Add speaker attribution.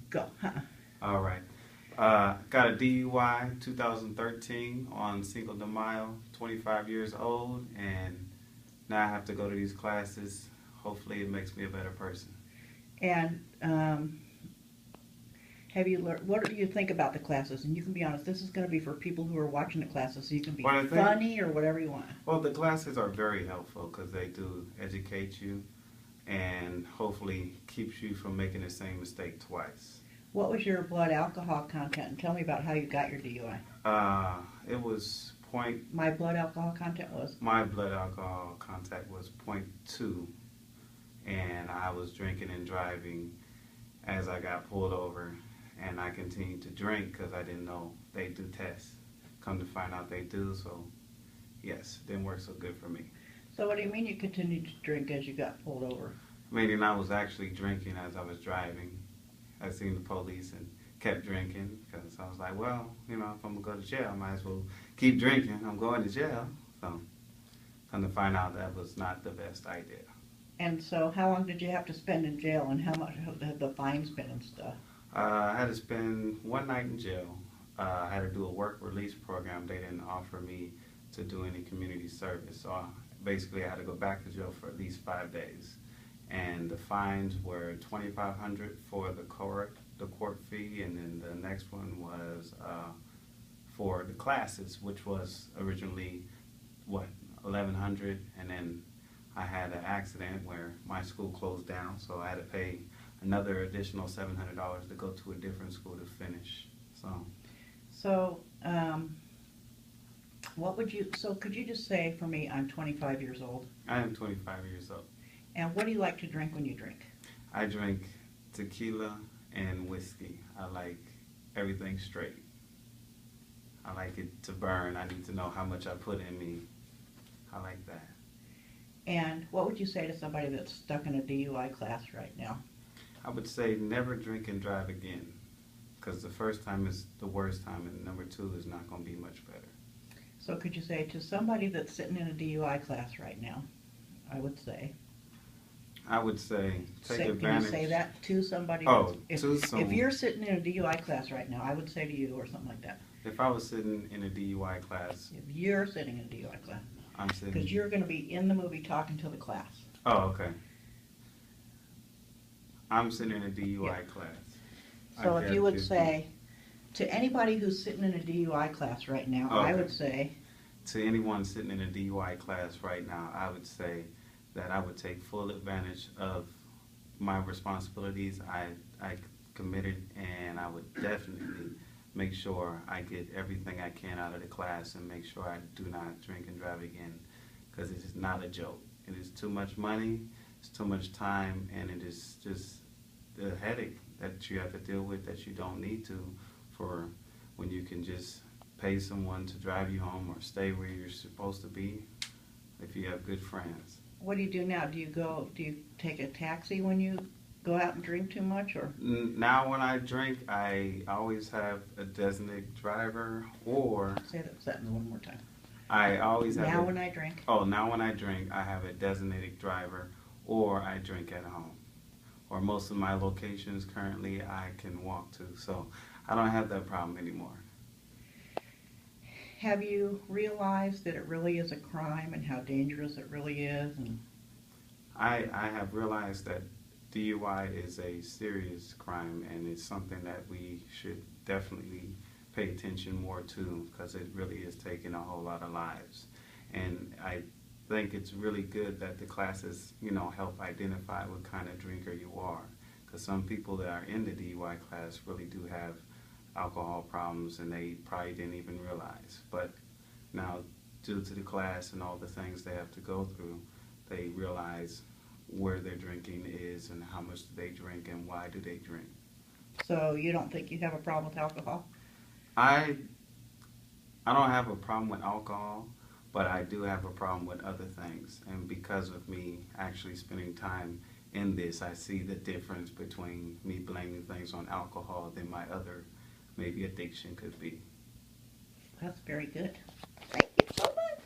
Speaker 1: Go.
Speaker 2: All right. Got a DUI 2013 on Cinco de Mayo, 25 years old, and now I have to go to these classes. Hopefully, it makes me a better person.
Speaker 1: And have you learned? What do you think about the classes? And you can be honest. This is going to be for people who are watching the classes, so you can be
Speaker 2: Well, I think,
Speaker 1: funny or whatever you want.
Speaker 2: well, the classes are very helpful because they do educate you and hopefully keeps you from making the same mistake twice.
Speaker 1: What was your blood alcohol content? And tell me about how you got your DUI.
Speaker 2: It was point.
Speaker 1: My blood alcohol content was.
Speaker 2: My blood alcohol contact was .2, and I was drinking and driving as I got pulled over, and I continued to drink because I didn't know they do tests. Come to find out they do, so yes, didn't work so good for me.
Speaker 1: So what do you mean you continued to drink as you got pulled over?
Speaker 2: Meaning I was actually drinking as I was driving. I seen the police and kept drinking because I was like, well, if I'm going to go to jail, I might as well keep drinking. I'm going to jail. So come to find out that was not the best idea.
Speaker 1: And so how long did you have to spend in jail, and how much have the fines been and stuff?
Speaker 2: I had to spend one night in jail. I had to do a work release program. They didn't offer me to do any community service. So basically I had to go back to jail for at least 5 days. And the fines were $2,500 for the court fee, and then the next one was for the classes, which was originally $1,100, and then I had an accident where my school closed down, so I had to pay another additional $700 to go to a different school to finish.
Speaker 1: So what would you? So could you just say for me, I'm 25 years old.
Speaker 2: I am 25 years old.
Speaker 1: And what do you like to drink when you drink?
Speaker 2: I drink tequila and whiskey. I like everything straight. I like it to burn. I need to know how much I put in me. I like that.
Speaker 1: And what would you say to somebody that's stuck in a DUI class right now?
Speaker 2: I would say never drink and drive again, because the first time is the worst time, and number two is not going to be much better.
Speaker 1: So could you say to somebody that's sitting in a DUI class right now, I would say
Speaker 2: take advantage.
Speaker 1: Can you say that to somebody?
Speaker 2: Oh,
Speaker 1: if you're sitting in a DUI class right now, I would say to you or something like that.
Speaker 2: If I was sitting in a DUI class.
Speaker 1: If you're sitting in a DUI class.
Speaker 2: I'm sitting.
Speaker 1: Because you're going to be in the movie talking to the class.
Speaker 2: Oh, okay. I'm sitting in a DUI class.
Speaker 1: So if you would say, to anybody who's sitting in a DUI class right now,
Speaker 2: okay.
Speaker 1: I would say.
Speaker 2: To anyone sitting in a DUI class right now, I would say that I would take full advantage of my responsibilities I committed, and I would definitely make sure I get everything I can out of the class and make sure I do not drink and drive again, because it is not a joke. It is too much money, it's too much time, and it is just the headache that you have to deal with that you don't need to, for when you can just pay someone to drive you home or stay where you're supposed to be if you have good friends.
Speaker 1: What do you do now? Do you take a taxi when you go out and drink too much, or?
Speaker 2: Now when I drink, I always have a designated driver, or
Speaker 1: Say that sentence one more time.
Speaker 2: I always have
Speaker 1: Now when I drink.
Speaker 2: Oh, now when I drink, I have a designated driver, or I drink at home. Or most of my locations currently I can walk to, so I don't have that problem anymore.
Speaker 1: Have you realized that it really is a crime and how dangerous it really is? And
Speaker 2: I have realized that DUI is a serious crime, and it's something that we should definitely pay attention more to, because it really is taking a whole lot of lives. And I think it's really good that the classes, help identify what kind of drinker you are, because some people that are in the DUI class really do have alcohol problems, and they probably didn't even realize. But now, due to the class and all the things they have to go through, they realize where their drinking is and how much do they drink and why do they drink.
Speaker 1: so you don't think you have a problem with alcohol?
Speaker 2: I don't have a problem with alcohol, but I do have a problem with other things. And because of me actually spending time in this, I see the difference between me blaming things on alcohol than my other maybe addiction could be.
Speaker 1: That's very good. Thank you so much.